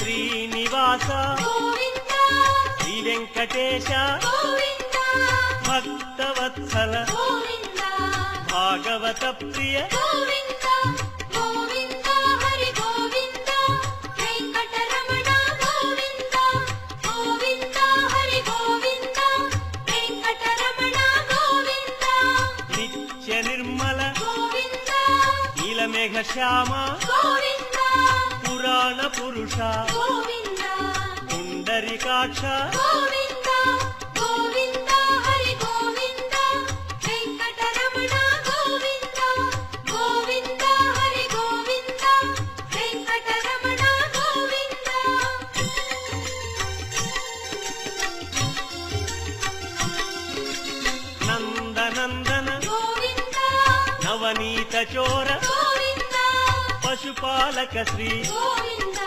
శ్రీనివాస గోవింద శ్రీ వెంకటేశ గోవింద భక్తవత్సల గోవింద భాగవత ప్రియ గోవింద గోవింద హరి గోవింద వెంకటరమణ గోవింద గోవింద హరి గోవింద వెంకటరమణ గోవింద నిత్య నిర్మల గోవింద నీలమేఘ శ్యామ గోవింద పురాణ పురుష గోవింద పుండరీకాక్ష గోవింద గోవింద హరి గోవింద వెంకటరమణ గోవింద గోవింద హరి గోవింద వెంకటరమణ గోవింద నందనందన గోవింద నవనీత చోర గోవింద పశుపాలక శ్రీ గోవింద